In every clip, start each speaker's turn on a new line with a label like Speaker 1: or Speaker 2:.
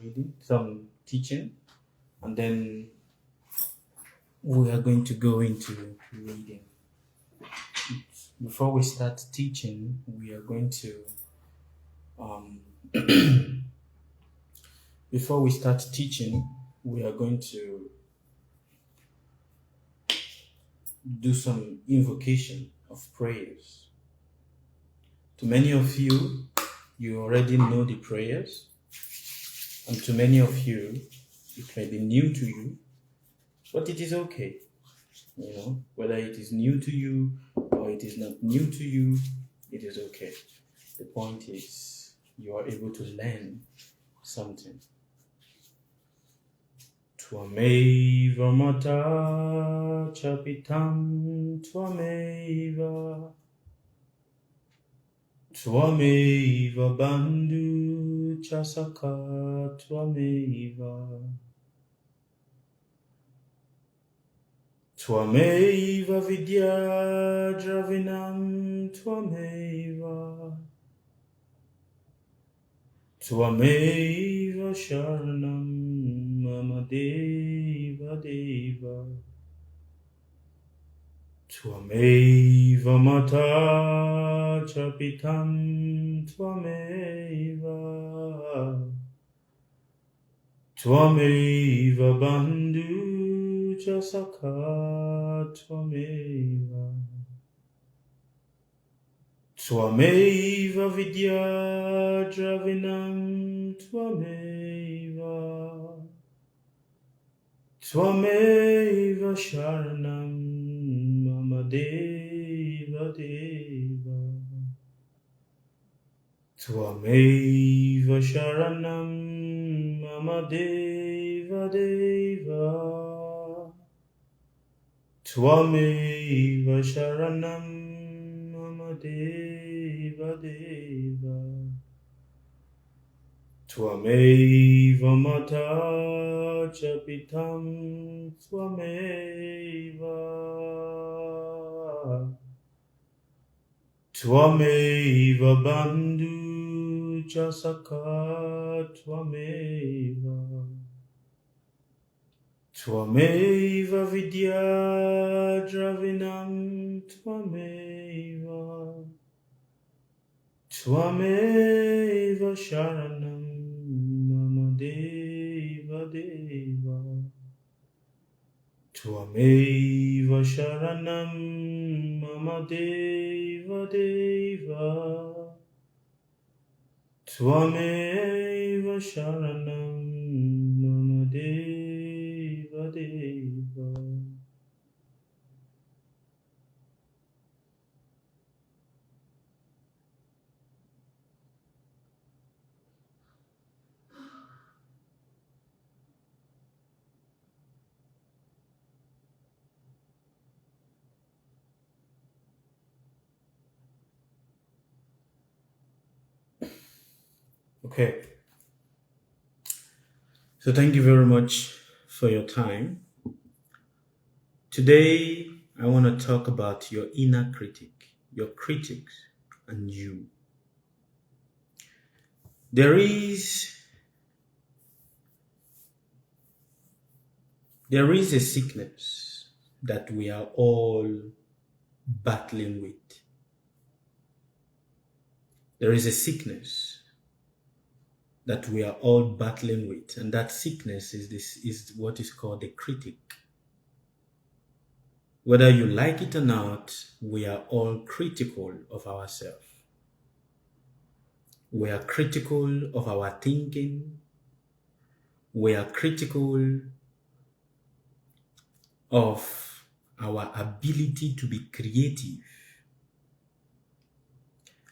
Speaker 1: reading, some teaching, and then we are going to go into reading. Before we start teaching, we are going to um, before we start teaching, we are going to do some invocation of prayers. To many of you, you already know the prayers, and to many of you, it may be new to you, but it is okay. Whether it is new to you or it is not new to you, it is okay. The point is you are able to learn something. Tvameva mata chapitam tvameva Tvameva bandhu chasaka tvameva Tvameva vidya dravinam tvameva Tvameva sharanam mama deva deva Tvameva mata chapitam tvameva Tvameva bandhu chasaka tvameva Tvameva vidya dravinam tvameva Tvameva sharanam mama deva deva Tvameva sharanam mama deva deva Tvameva sharanam mama deva deva Tvameva mata chapitam tvameva Tvameva bandhu chasaka tvameva Tvameva vidya dravinam tvameva Tvameva sharanam mama deva deva Tvameva sharanam mama deva deva Tvameva sharanam mama deva deva Okay. So thank you very much for your time. Today, I want to talk about your inner critic, your critics, and you. There is a sickness that we are all battling with. There is a sickness that we are all battling with, and that sickness is what is called the critic. Whether you like it or not, we are all critical of ourselves. We are critical of our thinking. We are critical of our ability to be creative.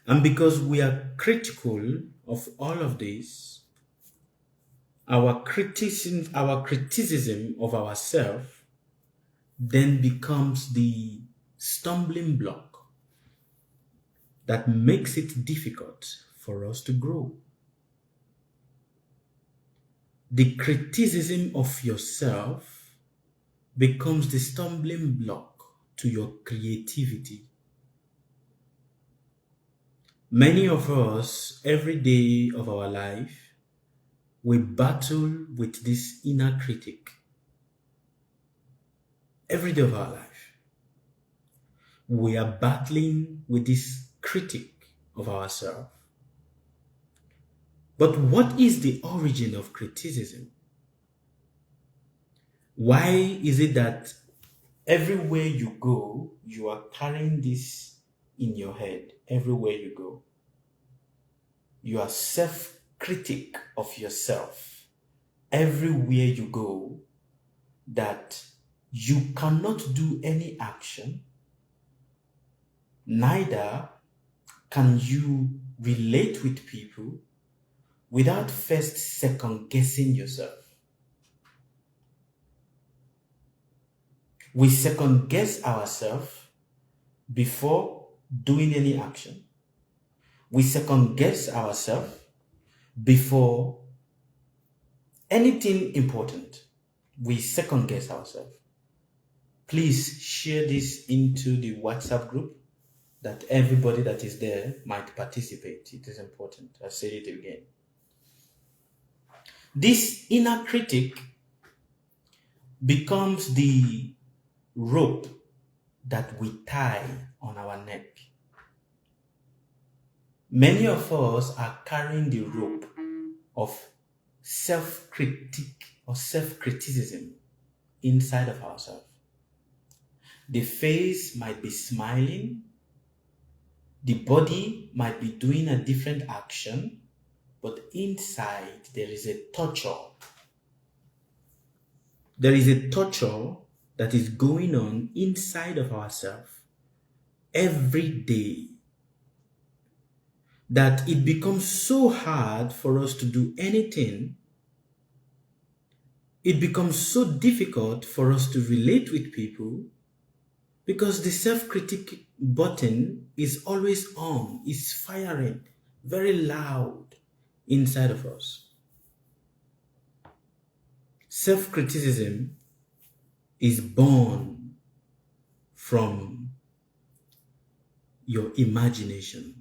Speaker 1: And because we are critical of all of this, our criticism of ourselves then becomes the stumbling block that makes it difficult for us to grow. The criticism of yourself becomes the stumbling block to your creativity. Many of us, every day of our life, we battle with this inner critic every day of our life. We are battling with this critic of ourselves. But what is the origin of criticism? Why is it that everywhere you go, you are carrying this in your head? Everywhere you go, you are self-critic of yourself. Everywhere you go, that you cannot do any action, neither can you relate with people without first second-guessing yourself. We second-guess ourselves before doing any action. We second-guess ourselves before anything important. We second-guess ourselves. Please share this into the WhatsApp group that everybody that is there might participate. It is important. I'll say it again. This inner critic becomes the rope that we tie on our neck. Many of us are carrying the rope of self-critique or self-criticism inside of ourselves. The face might be smiling, the body might be doing a different action, but inside there is a torture. There is a torture that is going on inside of ourselves every day, that it becomes so hard for us to do anything. It becomes so difficult for us to relate with people because the self-critic button is always on, is firing very loud inside of us. Self-criticism is born from your imagination.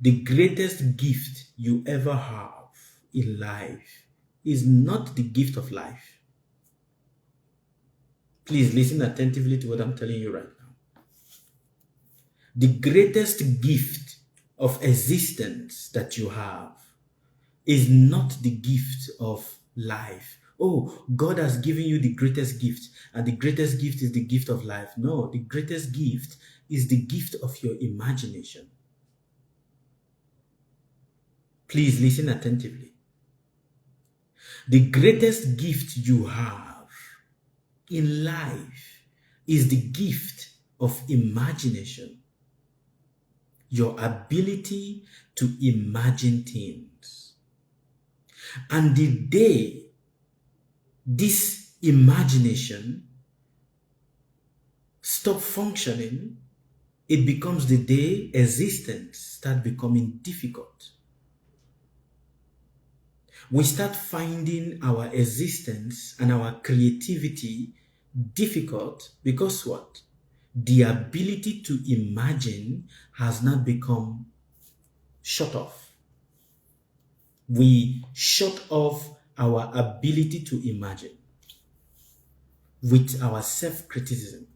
Speaker 1: The greatest gift you ever have in life is not the gift of life. Please listen attentively to what I'm telling you right now. The greatest gift of existence that you have is not the gift of life. Oh, God has given you the greatest gift, and the greatest gift is the gift of life. No, the greatest gift is the gift of your imagination. Please listen attentively. The greatest gift you have in life is the gift of imagination. Your ability to imagine things. And the day this imagination stop functioning, it becomes the day existence start becoming difficult. We start finding our existence and our creativity difficult because what? The ability to imagine has not become shut off. We shut off our ability to imagine with our self-criticism.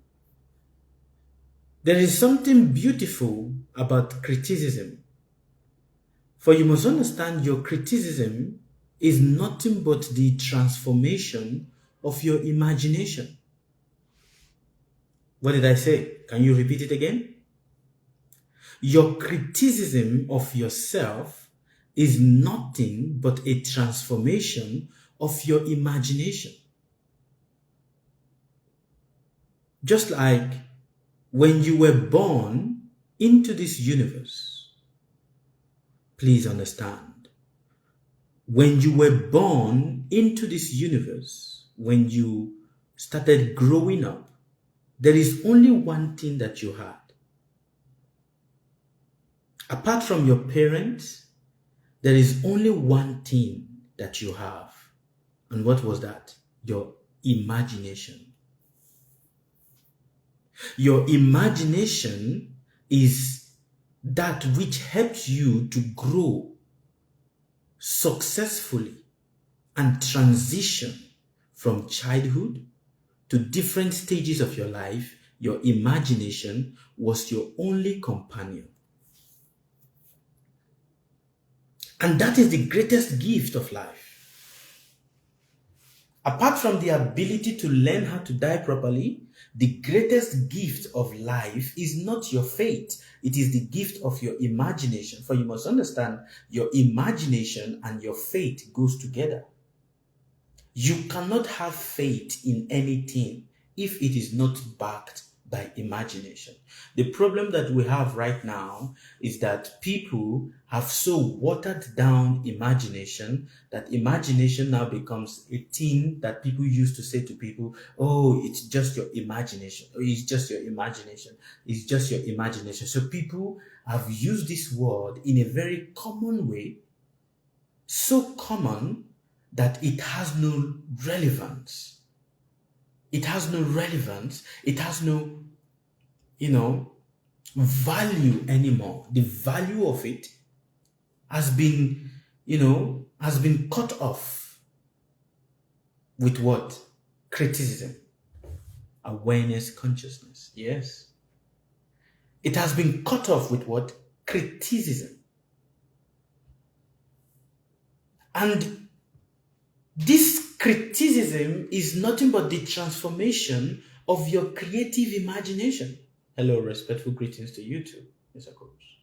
Speaker 1: There is something beautiful about criticism. For you must understand your criticism is nothing but the transformation of your imagination. What did I say? Can you repeat it again? Your criticism of yourself is nothing but a transformation of your imagination. Just like when you were born into this universe, please understand, when you were born into this universe, when you started growing up, there is only one thing that you had. Apart from your parents, there is only one thing that you have. And what was that? Your imagination. Your imagination is that which helps you to grow successfully and transition from childhood to different stages of your life, your imagination was your only companion. And that is the greatest gift of life. Apart from the ability to learn how to die properly, the greatest gift of life is not your fate. It is the gift of your imagination. For you must understand, your imagination and your fate goes together. You cannot have faith in anything if it is not backed by imagination. The problem that we have right now is that people have so watered down imagination that imagination now becomes a thing that people used to say to people, oh, it's just your imagination. Oh, it's just your imagination. It's just your imagination. So people have used this word in a very common way, so common that it has no relevance. It has no relevance. It has no, value anymore. The value of it has been, cut off with what? Criticism, awareness, consciousness. Yes. It has been cut off with what? Criticism. And this criticism is nothing but the transformation of your creative imagination. Hello, respectful greetings to you too, Mr. Coach.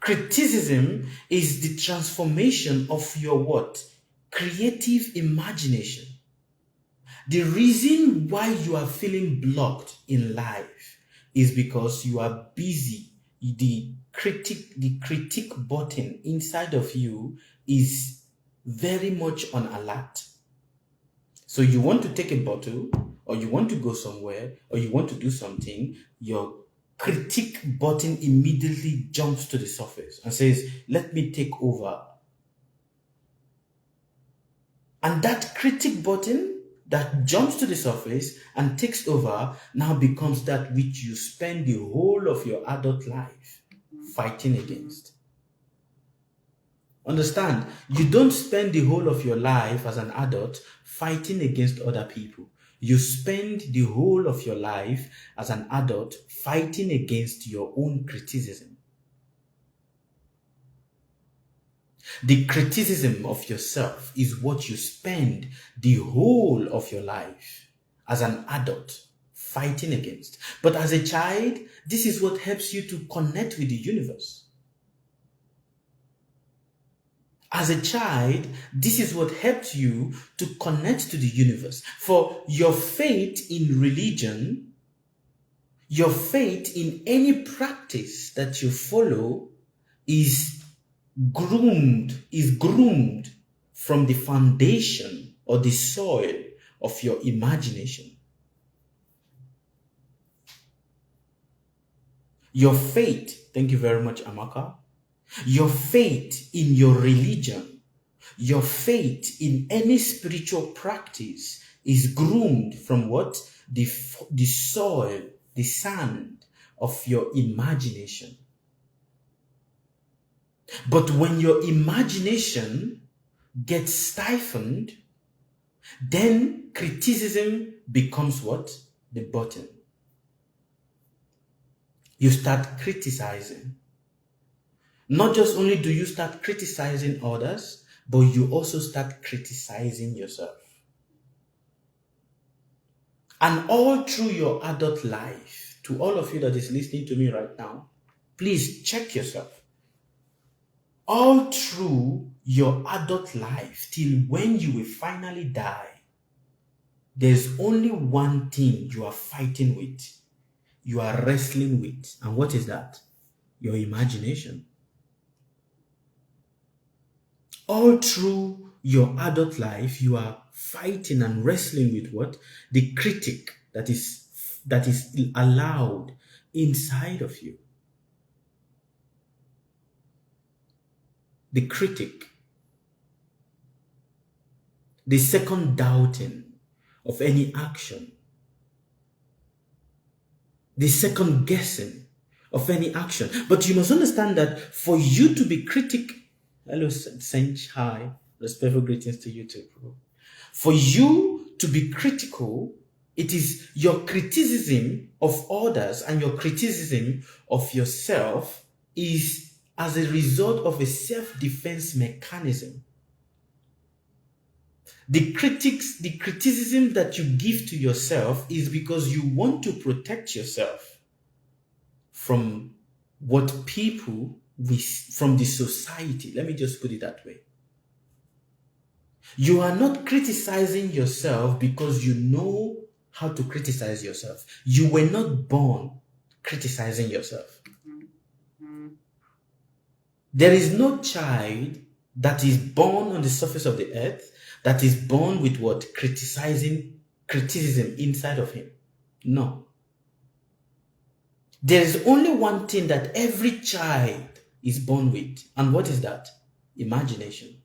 Speaker 1: Criticism is the transformation of your what? Creative imagination. The reason why you are feeling blocked in life is because you are busy. The critic button inside of you is very much on alert. So you want to take a bottle, or you want to go somewhere, or you want to do something, your critic button immediately jumps to the surface and says, let me take over. And that critic button that jumps to the surface and takes over now becomes that which you spend the whole of your adult life fighting against. Understand, you don't spend the whole of your life as an adult fighting against other people. You spend the whole of your life as an adult fighting against your own criticism. The criticism of yourself is what you spend the whole of your life as an adult fighting against. But as a child, this is what helps you to connect with the universe. As a child, this is what helped you to connect to the universe. For your faith in religion, your faith in any practice that you follow is groomed from the foundation or the soil of your imagination. Your faith, thank you very much, Amaka. Your faith in your religion, your faith in any spiritual practice is groomed from what? The soil, the sand of your imagination. But when your imagination gets stifled, then criticism becomes what? The button. You start criticizing. Not just only do you start criticizing others, but you also start criticizing yourself. And all through your adult life, to all of you that is listening to me right now, please check yourself. All through your adult life, till when you will finally die, there's only one thing you are fighting with, you are wrestling with. And what is that? Your imagination. All through your adult life, you are fighting and wrestling with what? The critic that is allowed inside of you. The critic. The second doubting of any action. The second guessing of any action. But you must understand that for you to be critic Hello, Saint. Hi. Respectful greetings to you too, bro. For you to be critical, it is your criticism of others and your criticism of yourself is as a result of a self-defense mechanism. The criticism that you give to yourself is because you want to protect yourself from what people from the society. Let me just put it that way. You are not criticizing yourself because you know how to criticize yourself. You were not born criticizing yourself. There is no child that is born on the surface of the earth that is born with what? Criticism inside of him. No. There is only one thing that every child is born with. And what is that? Imagination.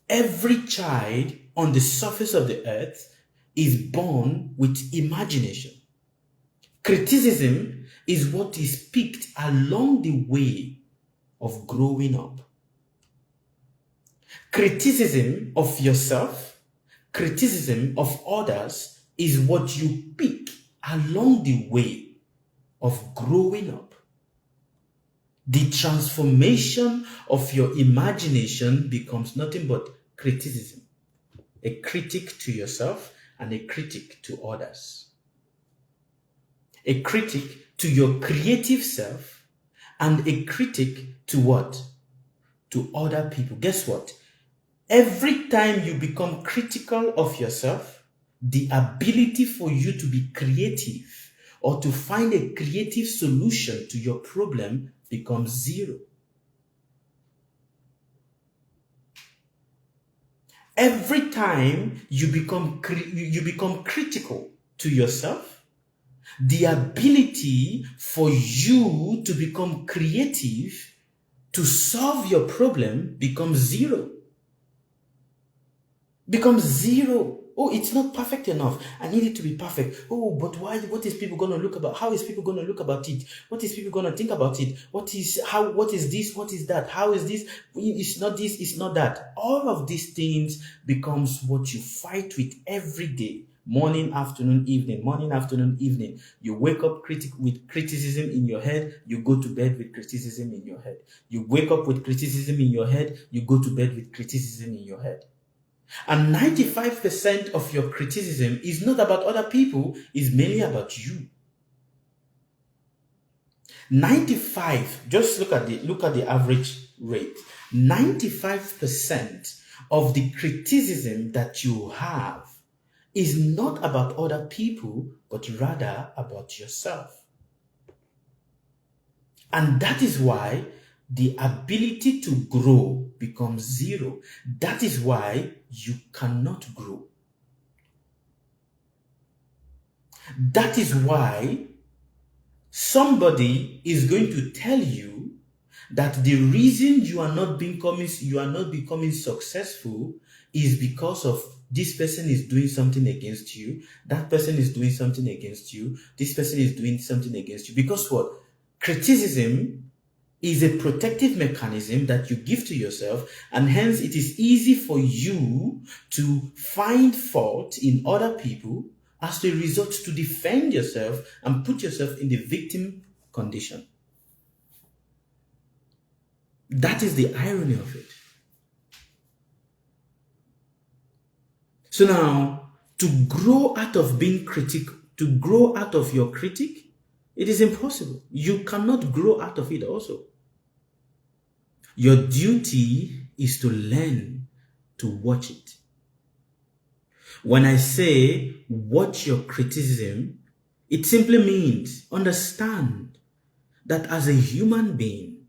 Speaker 1: Every child on the surface of the earth is born with imagination. Criticism is what is picked along the way of growing up. Criticism of yourself, criticism of others is what you pick along the way of growing up. The transformation of your imagination becomes nothing but criticism. A critic to yourself and a critic to others. A critic to your creative self and a critic to what? To other people. Guess what? Every time you become critical of yourself, the ability for you to be creative or to find a creative solution to your problem becomes zero. Every time you become critical to yourself, the ability for you to become creative to solve your problem becomes zero. Becomes zero. Oh, it's not perfect enough. I need it to be perfect. Oh, but why? What is people going to look about? How is people going to look about it? What is people going to think about it? What is this? What is that? How is this? It's not this, it's not that. All of these things becomes what you fight with every day. Morning, afternoon, evening. Morning, afternoon, evening. You wake up with criticism in your head. You go to bed with criticism in your head. You wake up with criticism in your head. You go to bed with criticism in your head. And 95% of your criticism is not about other people, it's mainly about you. 95, just look at the average rate. 95% of the criticism that you have is not about other people, but rather about yourself. And that is why the ability to grow becomes zero. That is why you cannot grow. That is why somebody is going to tell you that the reason you are not becoming successful is because of this person is doing something against you, that person is doing something against you, this person is doing something against you. Because what? Criticism is a protective mechanism that you give to yourself, and hence it is easy for you to find fault in other people as a result to defend yourself and put yourself in the victim condition. That is the irony of it. So now, to grow out of being to grow out of your critic, it is impossible. You cannot grow out of it also. Your duty is to learn to watch it. When I say watch your criticism, it simply means understand that as a human being,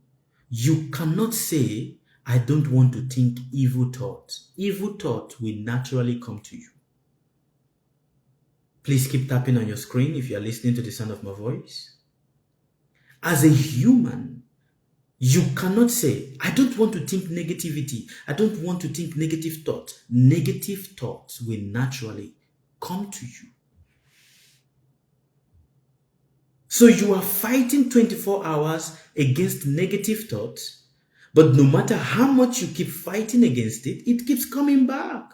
Speaker 1: you cannot say, I don't want to think evil thoughts. Evil thoughts will naturally come to you. Please keep tapping on your screen if you are listening to the sound of my voice. As a human, you cannot say, I don't want to think negativity. I don't want to think negative thoughts. Negative thoughts will naturally come to you. So you are fighting 24 hours against negative thoughts, but no matter how much you keep fighting against it, it keeps coming back.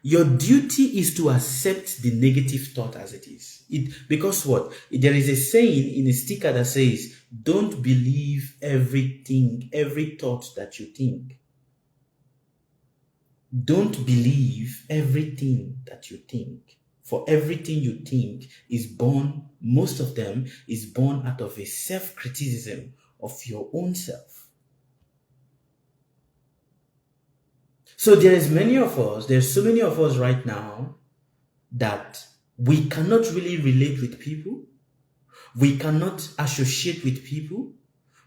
Speaker 1: Your duty is to accept the negative thought as it is. Because what? There is a saying in a sticker that says, don't believe every thought that you think. Don't believe everything that you think. For everything you think is born, most of them is born out of a self-criticism of your own self. So there's so many of us right now that we cannot really relate with people. We cannot associate with people.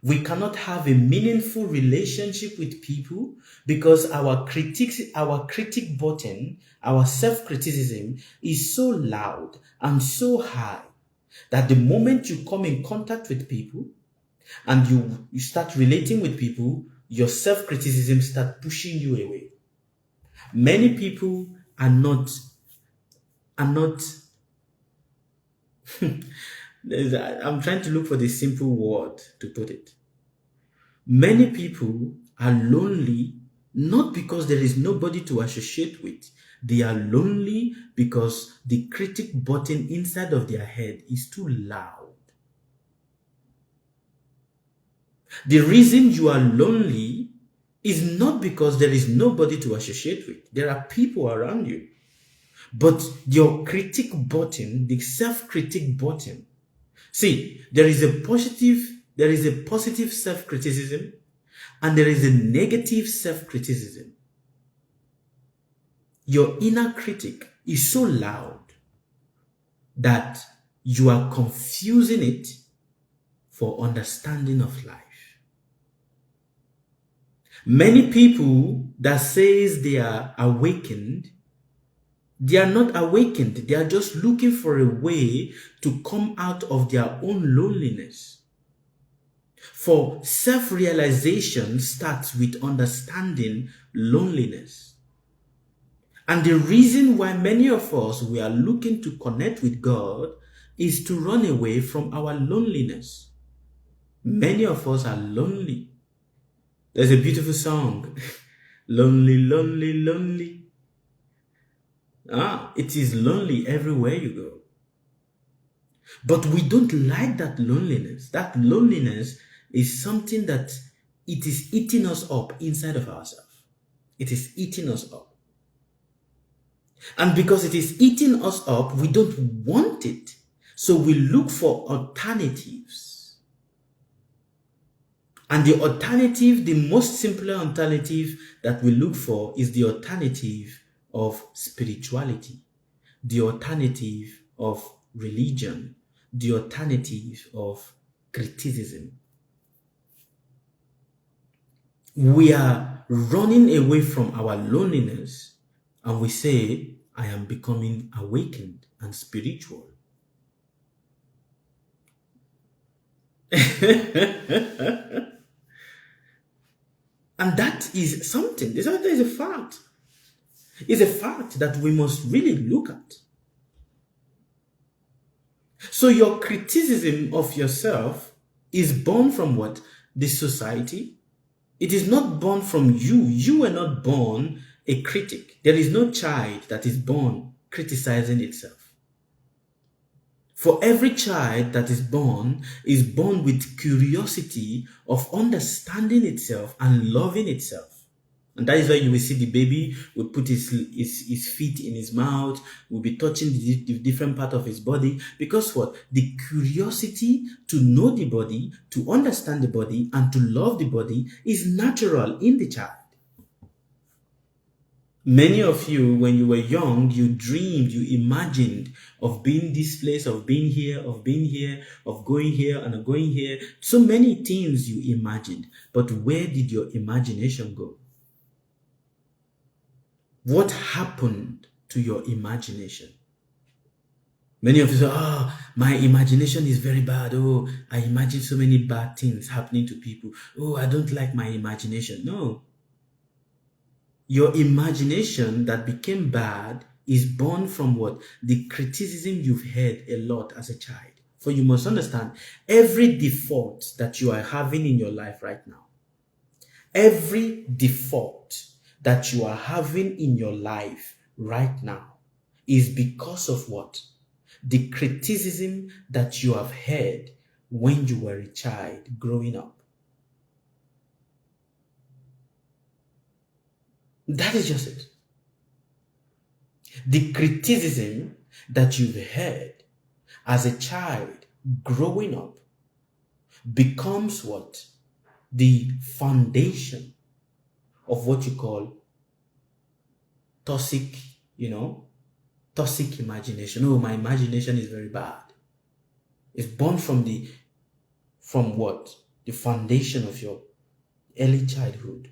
Speaker 1: We cannot have a meaningful relationship with people because our critic button, our self-criticism is so loud and so high that the moment you come in contact with people and you start relating with people, your self-criticism starts pushing you away. Many people are not I'm trying to look for the simple word to put it. Many people are lonely not because there is nobody to associate with. They are lonely because the critic button inside of their head is too loud. The reason you are lonely is not because there is nobody to associate with. There are people around you. But your critic button, the self-critic button, see, there is a positive self-criticism and there is a negative self-criticism. Your inner critic is so loud that you are confusing it for understanding of life. Many people that says they are awakened, they are not awakened. They are just looking for a way to come out of their own loneliness. For self-realization starts with understanding loneliness. And the reason why many of us, we are looking to connect with God is to run away from our loneliness. Many of us are lonely. There's a beautiful song. Lonely, lonely, lonely. It is lonely everywhere you go. But we don't like that loneliness. That loneliness is something that it is eating us up inside of ourselves. It is eating us up. And because it is eating us up, we don't want it. So we look for alternatives. And the alternative, the most simpler alternative that we look for is the alternative of spirituality, the alternative of religion, the alternative of criticism. We are running away from our loneliness and we say, I am becoming awakened and spiritual. And that is something. This is a fact. It's a fact that we must really look at. So your criticism of yourself is born from what? The society. It is not born from you. You were not born a critic. There is no child that is born criticizing itself. For every child that is born with curiosity of understanding itself and loving itself. And that is why you will see the baby will put his feet in his mouth, will be touching the different part of his body. Because what? The curiosity to know the body, to understand the body, and to love the body is natural in the child. Many of you, when you were young, you dreamed, you imagined of being this place, of being here, of going here and going here. So many things you imagined. But where did your imagination go? What happened to your imagination? Many of you say, my imagination is very bad. Oh, I imagine so many bad things happening to people. Oh, I don't like my imagination. No. Your imagination that became bad is born from what? The criticism you've heard a lot as a child. For you must understand, every default that you are having in your life right now, every default that you are having in your life right now is because of what? The criticism that you have heard when you were a child growing up. That is just it. The criticism that you've heard as a child growing up becomes what? The foundation of what you call toxic, toxic imagination. Oh, my imagination is very bad. It's born from what? The foundation of your early childhood.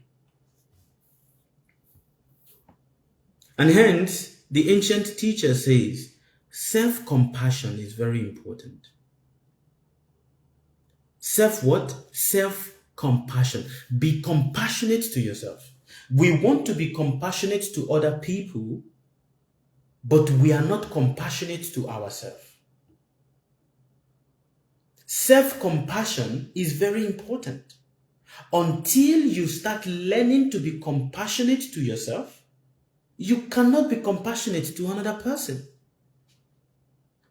Speaker 1: And hence, the ancient teacher says, self-compassion is very important. What? Self-compassion. Be compassionate to yourself. We want to be compassionate to other people, but we are not compassionate to ourselves. Self-compassion is very important. Until you start learning to be compassionate to yourself, you cannot be compassionate to another person.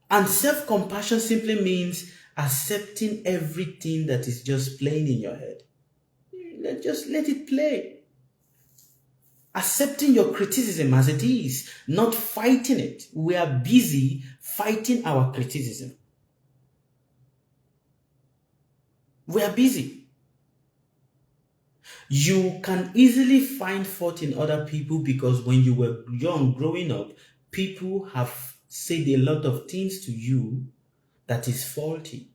Speaker 1: And self-compassion simply means accepting everything that is just playing in your head. Just let it play. Accepting your criticism as it is, not fighting it. We are busy fighting our criticism. We are busy. You can easily find fault in other people because when you were young, growing up, people have said a lot of things to you that is faulty.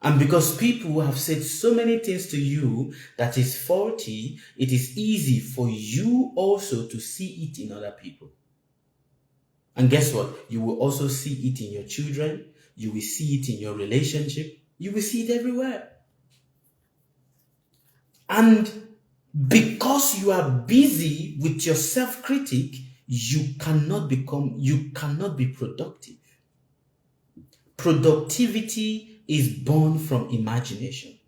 Speaker 1: And because people have said so many things to you that is faulty, it is easy for you also to see it in other people. And guess what? You will also see it in your children. You will see it in your relationship. You will see it everywhere. And because you are busy with your self-critic, you cannot be productive. Productivity is born from imagination.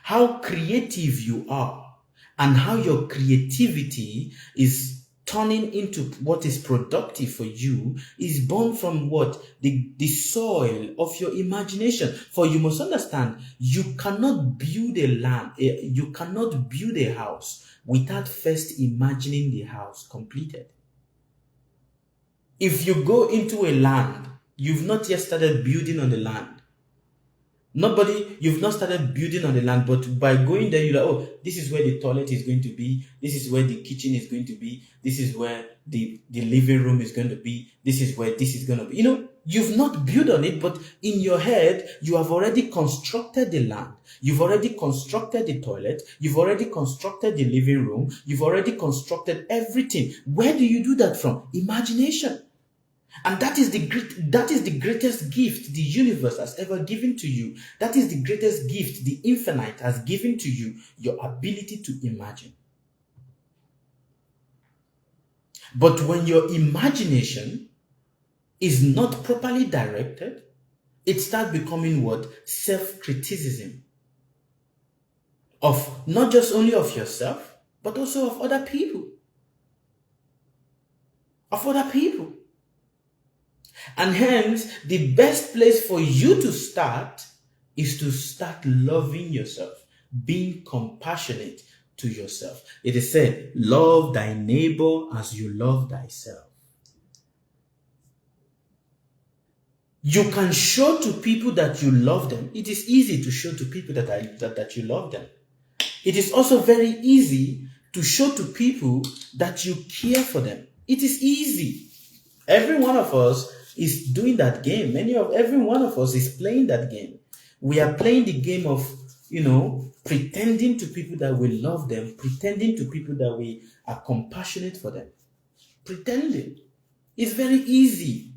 Speaker 1: How creative you are and how your creativity is turning into what is productive for you is born from what? The soil of your imagination. For you must understand, you cannot build you cannot build a house without first imagining the house completed. If you go into a land, you've not yet started building on the land. You've not started building on the land, but by going there, you're like, oh, this is where the toilet is going to be. This is where the kitchen is going to be. This is where the living room is going to be. This is where this is going to be. You've not built on it, but in your head, you have already constructed the land. You've already constructed the toilet. You've already constructed the living room. You've already constructed everything. Where do you do that from? Imagination. And that is the greatest gift the universe has ever given to you. That is the greatest gift the infinite has given to you, your ability to imagine. But when your imagination is not properly directed, it starts becoming what? Self-criticism. Of not just only of yourself, but also of other people. And hence, the best place for you to start is to start loving yourself, being compassionate to yourself. It is said, love thy neighbor as you love thyself. You can show to people that you love them. It is easy to show to people that you love them. It is also very easy to show to people that you care for them. It is easy. Every one of us is doing that game. Every one of us is playing that game. We are playing the game of, pretending to people that we love them, pretending to people that we are compassionate for them. Pretending. It's very easy.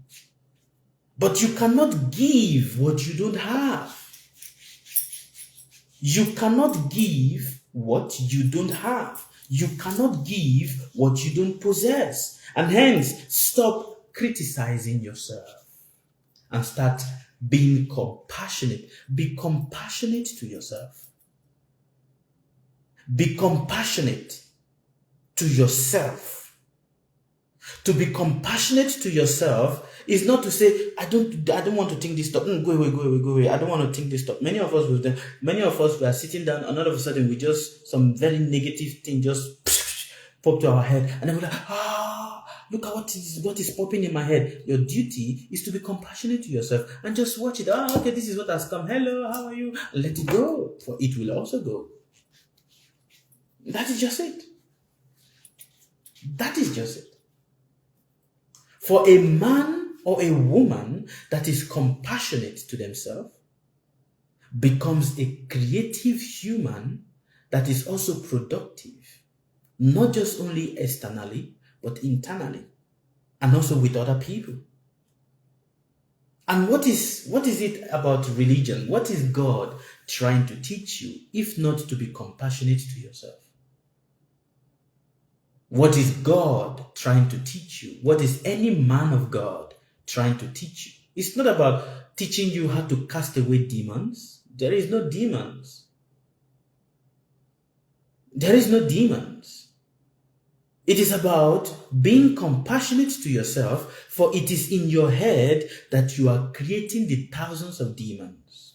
Speaker 1: But you cannot give what you don't have. You cannot give what you don't have. You cannot give what you don't possess. And hence, stop criticizing yourself. and start being compassionate. Be compassionate to yourself. Be compassionate to yourself. To be compassionate to yourself is not to say, I don't want to think this thought. Go away. I don't want to think this thought. Many of us were sitting down, and all of a sudden we just, some very negative thing just pop to our head, and then we're like, look at what is popping in my head. Your duty is to be compassionate to yourself and just watch it. Okay, this is what has come. Hello, how are you? Let it go, for it will also go. That is just it. That is just it. For a man or a woman that is compassionate to themselves becomes a creative human that is also productive, not just only externally, but internally, and also with other people. And what is it about religion? What is God trying to teach you, if not to be compassionate to yourself? What is God trying to teach you? What is any man of God trying to teach you? It's not about teaching you how to cast away demons. There is no demons. There is no demons. It is about being compassionate to yourself, for it is in your head that you are creating the thousands of demons.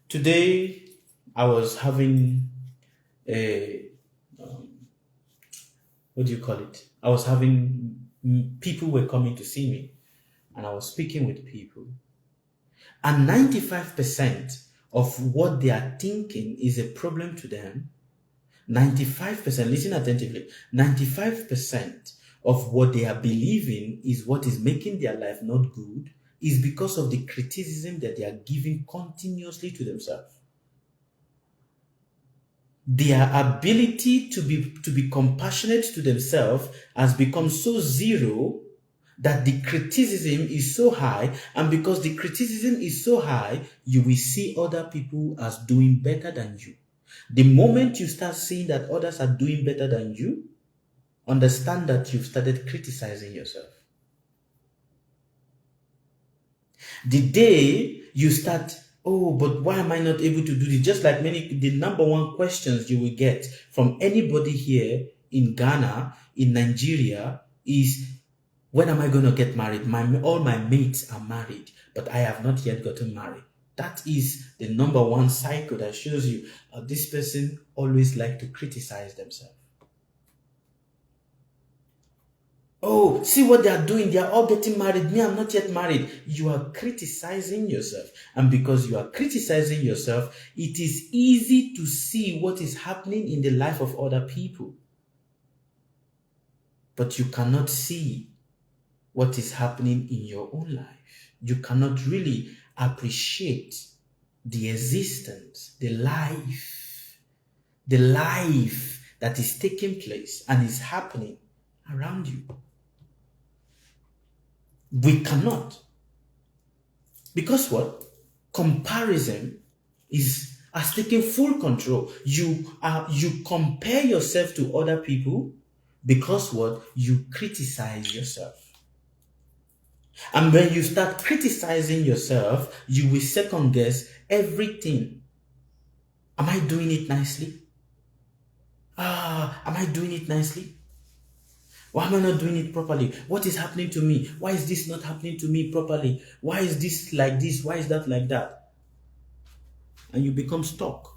Speaker 1: Today, I was having I was having, people were coming to see me, and I was speaking with people. And 95% of what they are thinking is a problem to them. 95%, listen attentively, 95% of what they are believing is what is making their life not good, is because of the criticism that they are giving continuously to themselves. Their ability to be compassionate to themselves has become so zero that the criticism is so high, and because the criticism is so high, you will see other people as doing better than you. The moment you start seeing that others are doing better than you, understand that you've started criticizing yourself. The day you start, but why am I not able to do this? Just like the number one questions you will get from anybody here in Ghana, in Nigeria, is, when am I going to get married? All my mates are married, but I have not yet gotten married. That is the number one cycle that shows you this person always like to criticize themselves. Oh, see what they are doing. They are all getting married. Me, I'm not yet married. You are criticizing yourself. And because you are criticizing yourself, it is easy to see what is happening in the life of other people. But you cannot see what is happening in your own life. You cannot really appreciate the existence, the life that is taking place and is happening around you. We cannot. Because what? Comparison has taken full control. You compare yourself to other people because what? You criticize yourself. And when you start criticizing yourself, you will second guess everything. Am I doing it nicely? Am I doing it nicely? Why am I not doing it properly? What is happening to me? Why is this not happening to me properly? Why is this like this? Why is that like that? And you become stuck.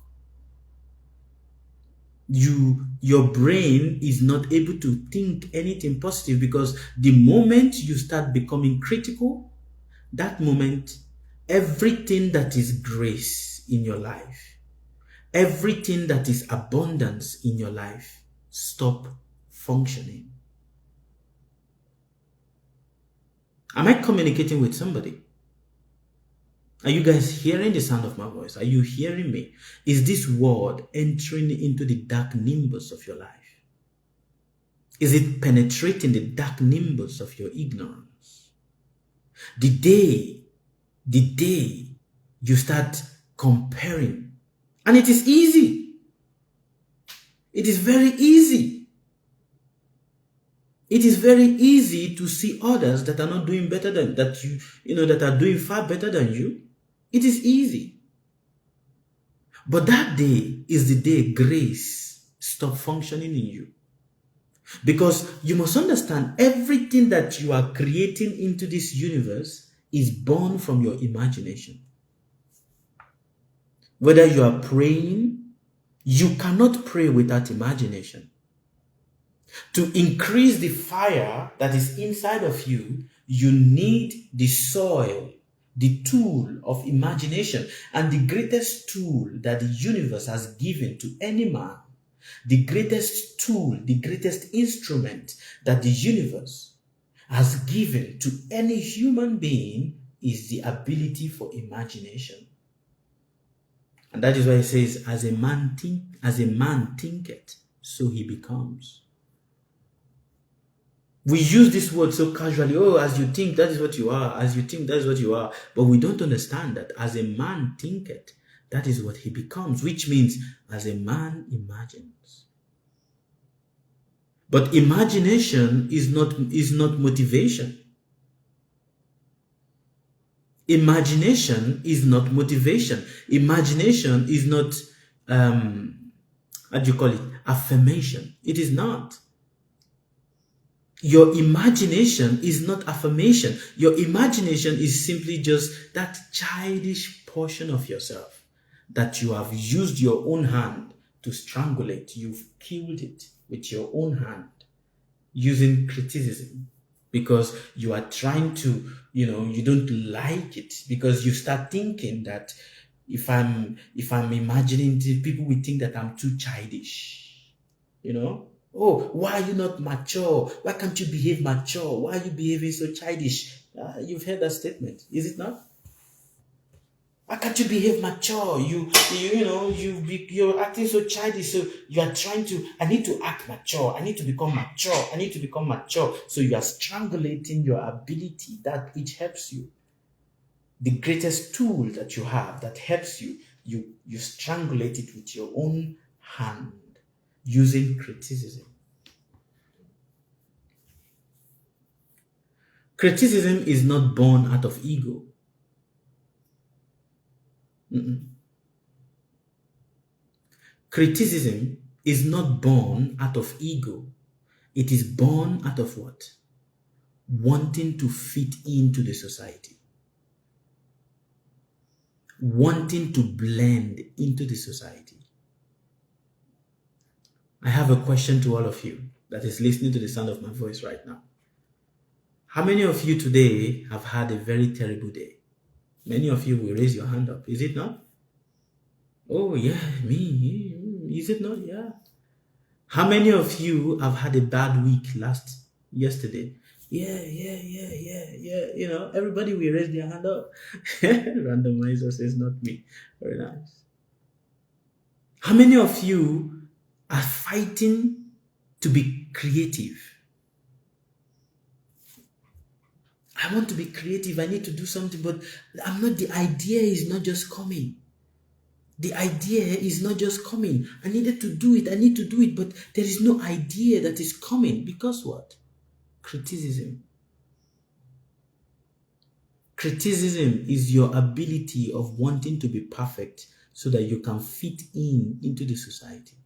Speaker 1: Your brain is not able to think anything positive, because the moment you start becoming critical, that moment, everything that is grace in your life, everything that is abundance in your life, stop functioning. Am I communicating with somebody? Are you guys hearing the sound of my voice? Are you hearing me? Is this word entering into the dark nimbus of your life? Is it penetrating the dark nimbus of your ignorance? The day you start comparing, and it is easy. It is very easy. It is very easy to see others that are not doing better than that that are doing far better than you. It is easy. But that day is the day grace stops functioning in you. Because you must understand everything that you are creating into this universe is born from your imagination. Whether you are praying, you cannot pray without imagination. To increase the fire that is inside of you, you need the soil, the tool of imagination. And the greatest tool that the universe has given to any man, the greatest tool, the greatest instrument that the universe has given to any human being is the ability for imagination. And that is why it says, as a man thinketh, so he becomes. We use this word so casually. Oh, as you think, that is what you are. As you think, that is what you are. But we don't understand that as a man thinketh, that is what he becomes, which means as a man imagines. But imagination is not motivation. Imagination is not motivation. Imagination is not, affirmation. It is not. Your imagination is not affirmation. Your imagination is simply just that childish portion of yourself that you have used your own hand to strangulate. You've killed it with your own hand using criticism because you are trying to, you don't like it because you start thinking that if I'm imagining it, people will think that I'm too childish, Oh, why are you not mature? Why can't you behave mature? Why are you behaving so childish? You've heard that statement, is it not? Why can't you behave mature? You're acting so childish. So you are trying to. I need to act mature. I need to become mature. I need to become mature. So you are strangulating your ability that which helps you. The greatest tool that you have that helps you, you strangulate it with your own hand. Using criticism. Criticism is not born out of ego. Criticism is not born out of ego. It is born out of what? Wanting to fit into the society. Wanting to blend into the society. I have a question to all of you that is listening to the sound of my voice right now. How many of you today have had a very terrible day? Many of you will raise your hand up. Is it not? Oh, yeah, me. Is it not? Yeah. How many of you have had a bad week yesterday? Yeah. Everybody will raise their hand up. Randomizer says not me. Very nice. How many of you are fighting to be creative? I want to be creative. I need to do something, but the idea is not just coming. The idea is not just coming. I needed to do it. I need to do it, but there is no idea that is coming. Because what? Criticism. Criticism is your ability of wanting to be perfect so that you can fit into the society.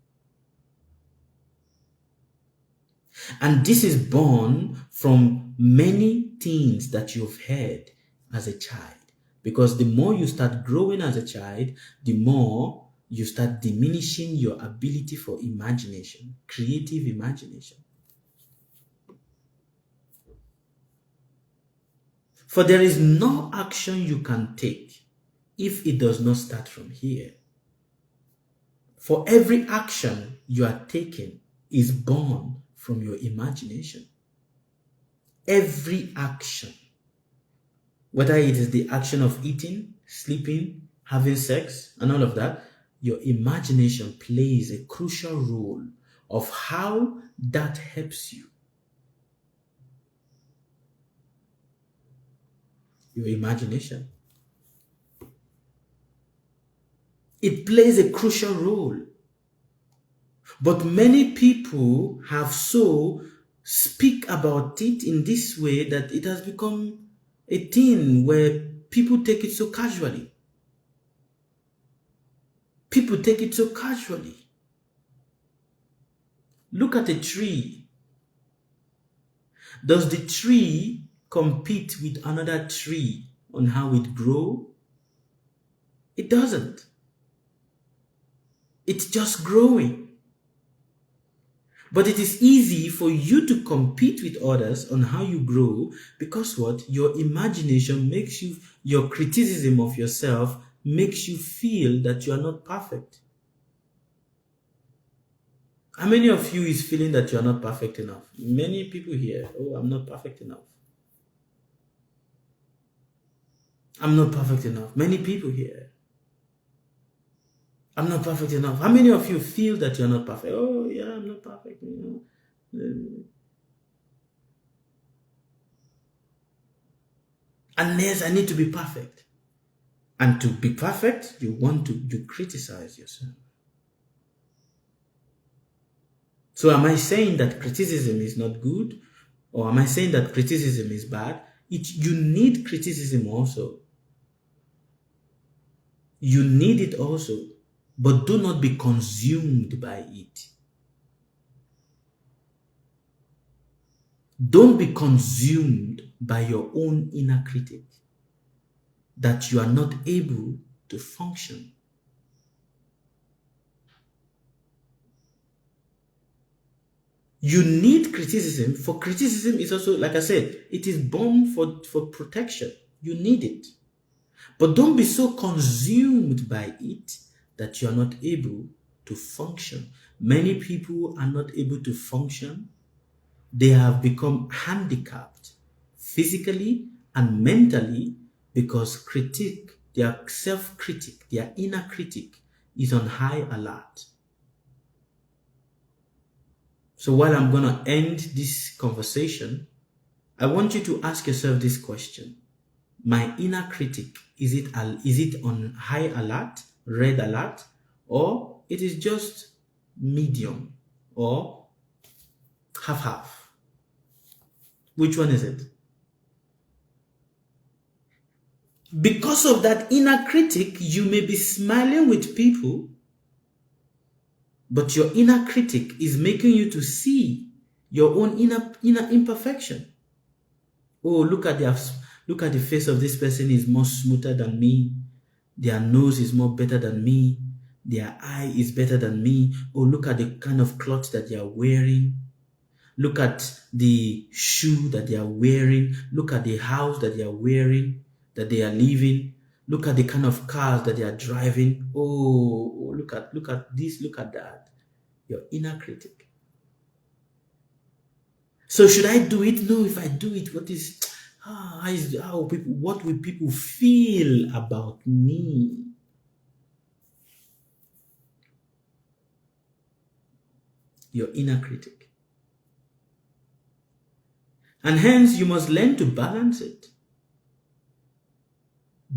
Speaker 1: And this is born from many things that you've heard as a child. Because the more you start growing as a child, the more you start diminishing your ability for imagination, creative imagination. For there is no action you can take if it does not start from here. For every action you are taking is born from your imagination. Every action, whether it is the action of eating, sleeping, having sex, and all of that, your imagination plays a crucial role of how that helps you. Your imagination. It plays a crucial role. But many people have so speak about it in this way that it has become a thing where people take it so casually. People take it so casually. Look at a tree. Does the tree compete with another tree on how it grows? It doesn't. It's just growing. But it is easy for you to compete with others on how you grow because what? Your imagination makes you, your criticism of yourself makes you feel that you are not perfect. How many of you is feeling that you are not perfect enough? Many people here, oh, I'm not perfect enough. I'm not perfect enough. Many people here, I'm not perfect enough. How many of you feel that you're not perfect? Oh, yeah, I'm not perfect. Unless I need to be perfect. And to be perfect, you criticize yourself. So am I saying that criticism is not good? Or am I saying that criticism is bad? You need criticism also. You need it also. But do not be consumed by it. Don't be consumed by your own inner critic that you are not able to function. You need criticism. For criticism is also, like I said, it is born for protection. You need it. But don't be so consumed by it that you are not able to function. Many people are not able to function. They have become handicapped physically and mentally because their self-critic, their inner critic is on high alert. So while I'm going to end this conversation, I want you to ask yourself this question. My inner critic, is it on high alert, red alert, or it is just medium or half-half? Which one is it? Because of that inner critic, you may be smiling with people, but your inner critic is making you to see your own inner imperfection. Oh, look at the face of this person is more smoother than me. Their nose is more better than me. Their eye is better than me. Oh, look at the kind of clothes that they are wearing. Look at the shoe that they are wearing. Look at the house that they are wearing, that they are living. Look at the kind of cars that they are driving. Oh, look at this, look at that. Your inner critic. So should I do it? No, if I do it, what will people feel about me? Your inner critic. And hence you must learn to balance it.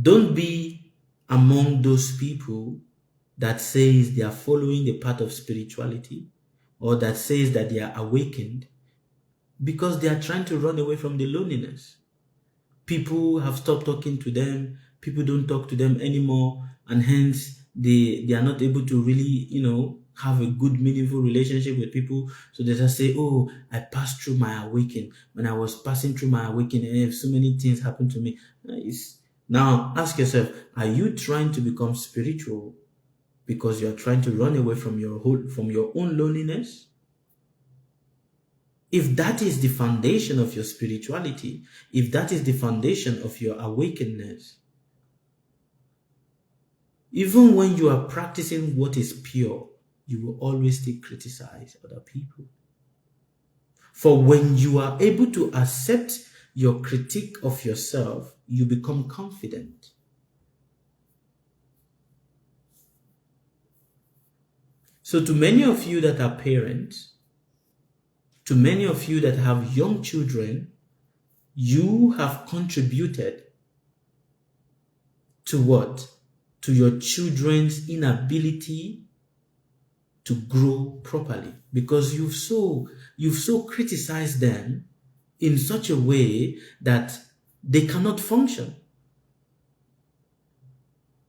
Speaker 1: Don't be among those people that says they are following the path of spirituality or that says that they are awakened because they are trying to run away from the loneliness. People have stopped talking to them. People don't talk to them anymore. And hence they are not able to really, have a good, meaningful relationship with people. So they just say, oh, I passed through my awakening. When I was passing through my awakening, so many things happened to me. Now ask yourself, are you trying to become spiritual because you're trying to run away from your own loneliness? If that is the foundation of your spirituality, if that is the foundation of your awakeness, even when you are practicing what is pure, you will always still criticize other people. For when you are able to accept your critique of yourself, you become confident. So to many of you that are parents, to many of you that have young children, you have contributed to what? To your children's inability to grow properly, because you've so criticized them in such a way that they cannot function.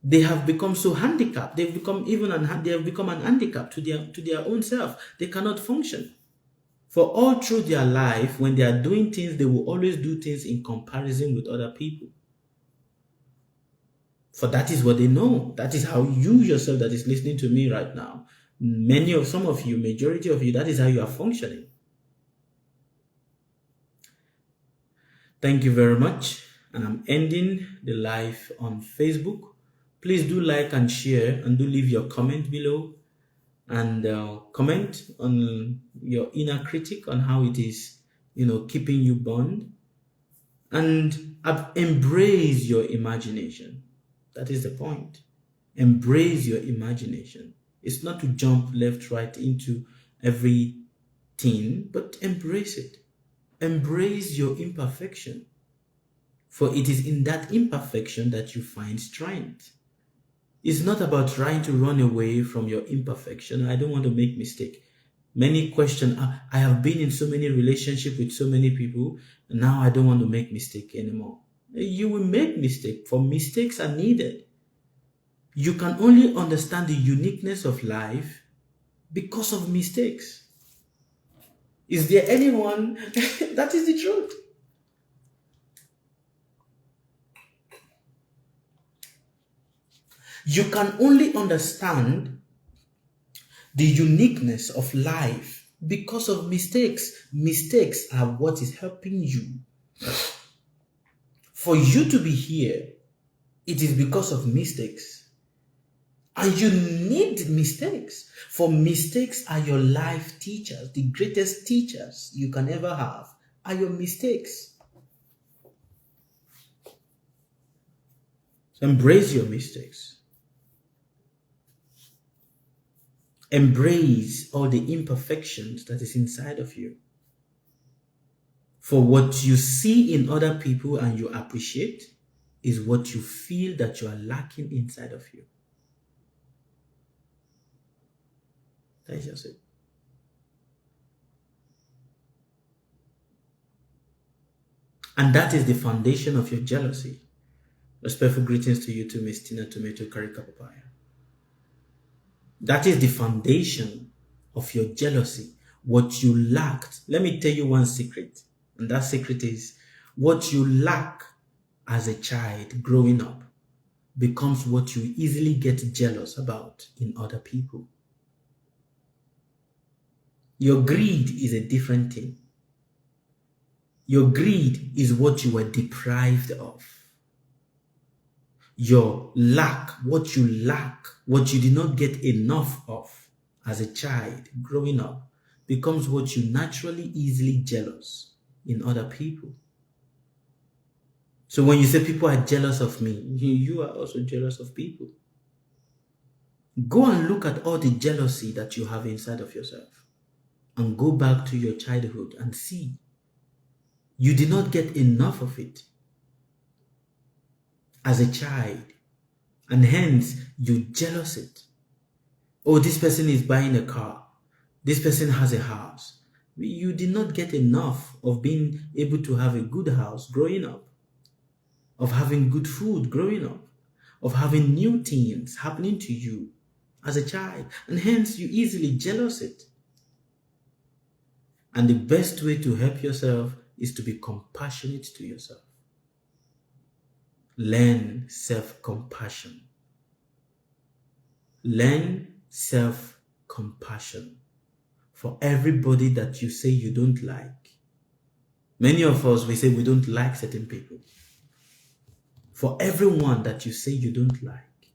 Speaker 1: They have become so handicapped. They have become an handicap to their own self. They cannot function. For all through their life, when they are doing things, they will always do things in comparison with other people. For that is what they know. That is how you yourself that is listening to me right now, some of you, majority of you, that is how you are functioning. Thank you very much. And I'm ending the live on Facebook. Please do like and share, and do leave your comment below, and comment on your inner critic, on how it is, keeping you bound. And embrace your imagination. That is the point. Embrace your imagination. It's not to jump left, right into everything, but embrace it. Embrace your imperfection. For it is in that imperfection that you find strength. It's not about trying to run away from your imperfection. I don't want to make mistake. Many question, I have been in so many relationships with so many people, and now I don't want to make mistake anymore. You will make mistake, for mistakes are needed. You can only understand the uniqueness of life because of mistakes. Is there anyone? That is the truth. You can only understand the uniqueness of life because of mistakes. Mistakes are what is helping you. For you to be here, it is because of mistakes. And you need mistakes. For mistakes are your life teachers. The greatest teachers you can ever have are your mistakes. So embrace your mistakes. Embrace all the imperfections that is inside of you. For what you see in other people and you appreciate is what you feel that you are lacking inside of you. That is just it. And that is the foundation of your jealousy. Respectful greetings to you too, Miss Tina Tomato Karika Papaya. That is the foundation of your jealousy. What you lacked. Let me tell you one secret. And that secret is what you lack as a child growing up becomes what you easily get jealous about in other people. Your greed is a different thing. Your greed is what you were deprived of. Your lack, what you did not get enough of as a child growing up, becomes what you naturally easily jealous in other people. So when you say people are jealous of me, you are also jealous of people. Go and look at all the jealousy that you have inside of yourself, and go back to your childhood and see. You did not get enough of it as a child, and hence you jealous it. Oh, this person is buying a car. This person has a house. You did not get enough of being able to have a good house growing up, of having good food growing up, of having new things happening to you as a child, and hence you easily jealous it. And the best way to help yourself is to be compassionate to yourself. Learn self-compassion. Learn self-compassion for everybody that you say you don't like. Many of us, we say we don't like certain people. For everyone that you say you don't like,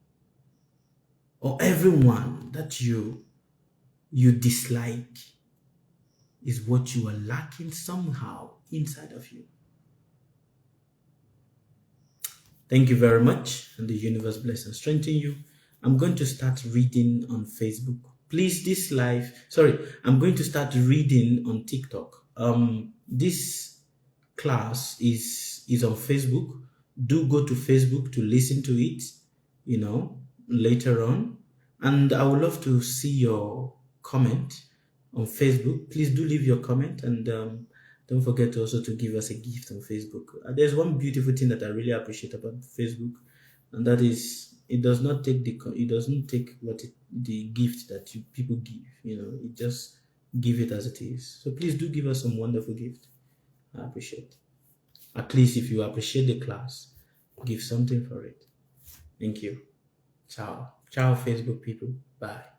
Speaker 1: or everyone that you dislike, is what you are lacking somehow inside of you. Thank you very much, and the universe bless and strengthen you. I'm going to start reading on Facebook. Please, I'm going to start reading on TikTok. This class is on Facebook. Do go to Facebook to listen to it, later on. And I would love to see your comment on Facebook, please do leave your comment, and don't forget also to give us a gift on Facebook. There's one beautiful thing that I really appreciate about Facebook, and that is it doesn't take the gift that people give. It just give it as it is. So please do give us some wonderful gift. I appreciate. At least if you appreciate the class, give something for it. Thank you. Ciao. Ciao, Facebook people. Bye.